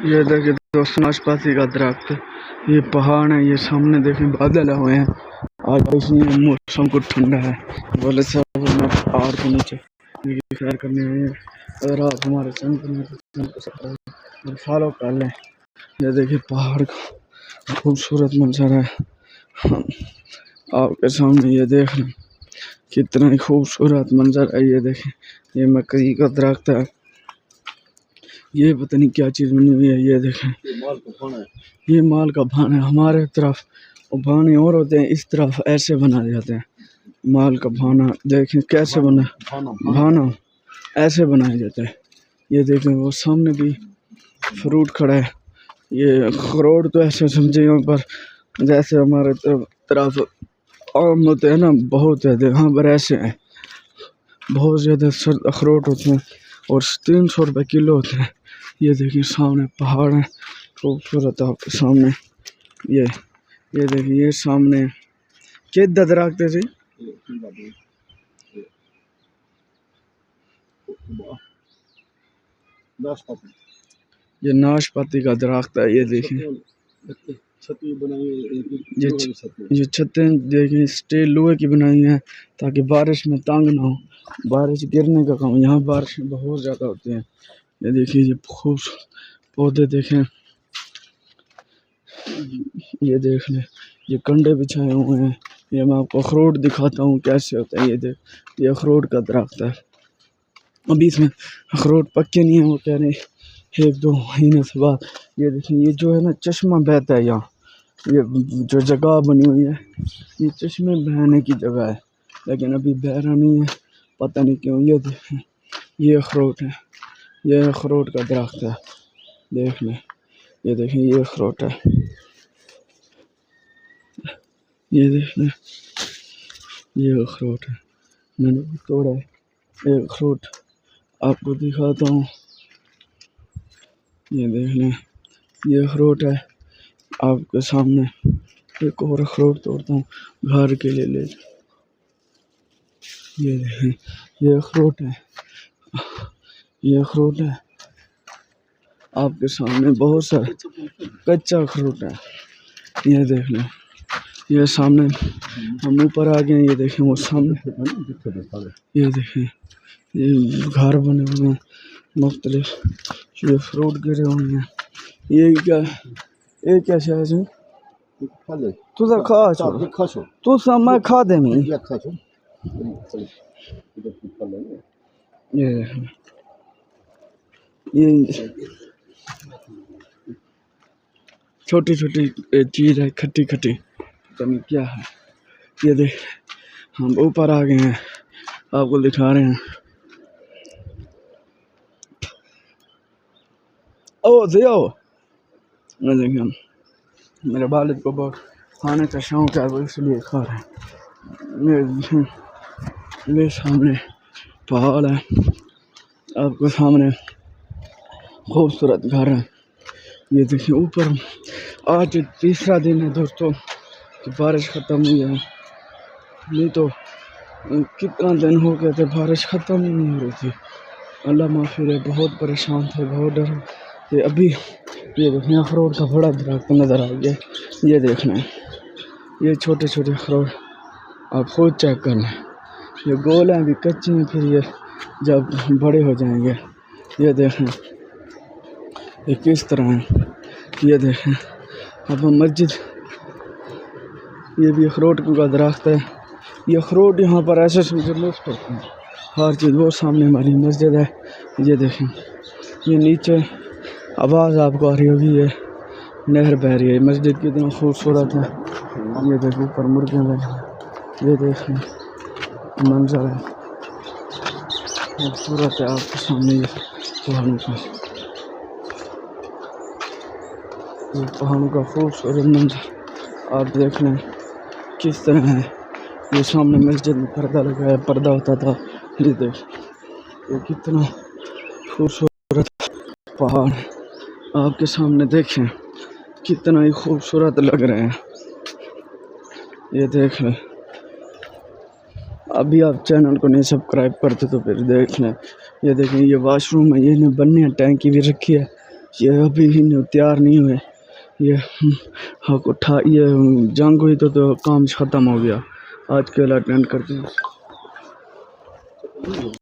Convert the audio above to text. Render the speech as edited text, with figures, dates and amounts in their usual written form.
ये देखिए दोस्तों नाशपाती का दरख्त, ये पहाड़ है, ये सामने देखें बादल हुए हैं। आज इसलिए मौसम कुछ ठंडा है। बोले साहब मैं पहाड़ के नीचे सैर करने आए हैं। अगर आप हमारे चैनल पर फॉलो कर लें। ये देखिए पहाड़ का खूबसूरत मंजर है आपके सामने। ये देख लें कितना ही खूबसूरत मंजर है। ये देखें ये मकई का दरख्त है, ये पता नहीं क्या चीज़ बनी हुई है। ये देखें ये माल का भान है। हमारे तरफ भाने और होते हैं, इस तरफ ऐसे बनाए जाते हैं माल का भाना। देखें कैसे बना भाना ऐसे बनाया जाता है। ये देखें वो सामने भी फ्रूट खड़ा है। ये अखरोट तो ऐसे समझे यहाँ पर जैसे हमारे तरफ आम होते हैं ना, बहुत है यहाँ पर ऐसे हैं। बहुत ज़्यादा अखरोट होते हैं और 300 रुपये किलो होते हैं। ये देखिए सामने पहाड़ है खूबसूरत आपके सामने। ये देखिए ये सामने के दरख्त है जी, ये नाशपाती का दरख्त है। ये देखिए ये छतें देखिए स्टील लोहे की बनाई है ताकि बारिश में तंग ना हो, बारिश गिरने का काम। यहाँ बारिश बहुत ज़्यादा होती है। ये देखिए ये खूब पौधे देखें, ये देख लें ये कंडे बिछाए हुए हैं। ये मैं आपको अखरोट दिखाता हूँ कैसे होता है। ये देख ये अखरोट का दरख्त है। अभी इसमें अखरोट पक्के नहीं है, वो कह रहे हैं 1-2 महीने से बाद। ये देखें ये जो है ना चश्मा बहता है यहाँ, ये जो जगह बनी हुई है ये चश्मे बहने की जगह है, लेकिन अभी बह रहा नहीं है, पता नहीं क्यों। ये देखें ये अखरोट है, ये अखरोट का दरख्त है। देख लें ये देखें ये अखरोट है। ये देख लें ये अखरोट है, मैंने भी तोड़ा है। ये अखरोट आपको दिखाता हूँ। ये देख लें ये अखरोट है आपके सामने। एक और अखरोट तोड़ता हूँ घर के लिए ले। ये देखें ये अखरोट है, ये अखरोट है आपके सामने। बहुत सारा कच्चा अखरोट है। ये देख लें ये सामने हम ऊपर आ गए। ये देखें वो सामने, ये देखें ये घर बने हुए हैं मुख्तलिफ, ये फ्रूट गिरे हुए हैं। ये क्या शायद है तुझा खा तू समय खा दे मैं। ये छोटी छोटी चीज़ है, खट्टी खट्टी, पता नहीं क्या है। ये देख हम ऊपर आ गए हैं, आपको दिखा रहे हैं। ओ दियो मैं देखिए मेरे वालिद को बहुत खाने का शौक है, वो इसलिए खा रहे हैं। मेरे सामने पहाड़ है, आपके सामने खूबसूरत घर है। ये देखिए ऊपर आज तीसरा दिन है दोस्तों कि बारिश ख़त्म हुई है, नहीं तो कितना दिन हो गए थे बारिश ख़त्म ही नहीं हो रही थी। अल्लाह माफ़ी रहे, बहुत परेशान थे, बहुत डर थे। अभी ये देखना अखरोट का बड़ा दरख्त नज़र आ गया। ये देखना ये छोटे छोटे अखरोट आप खुद चेक कर लें। ये गोल हैं अभी कच्चे हैं, फिर ये जब बड़े हो जाएंगे। ये देखें ये किस तरह है। ये देखें अब मस्जिद, ये भी अखरोट का दरख्त है। ये अखरोट यहाँ पर ऐसे समझे मुफ्त होते हैं हर चीज़। वो सामने हमारी मस्जिद है। ये देखें ये नीचे आवाज़ आपको आ रही होगी, ये नहर बह रही है। मस्जिद कितना खूबसूरत है। ये देखिए ऊपर मुर्गियाँ बैठी, ये देखें मंजर है खूबसूरत है आपके सामने। ये पहाड़ों का खूबसूरत मंजर आप देख लें किस तरह है। ये सामने मस्जिद में पर्दा लगा है, पर्दा होता था। ये देख ये कितना खूबसूरत पहाड़ आपके सामने देखें, कितना ही खूबसूरत लग रहे हैं। ये देख लें, अभी आप चैनल को नहीं सब्सक्राइब करते तो फिर देख लें। ये देखें ये वाशरूम है, ये बनने टैंकी भी रखी है ये अभी तैयार नहीं हुए। ये हाँ उठा ये जंग हुई तो काम ख़त्म हो गया। आज के लिए अटेंड करते हैं।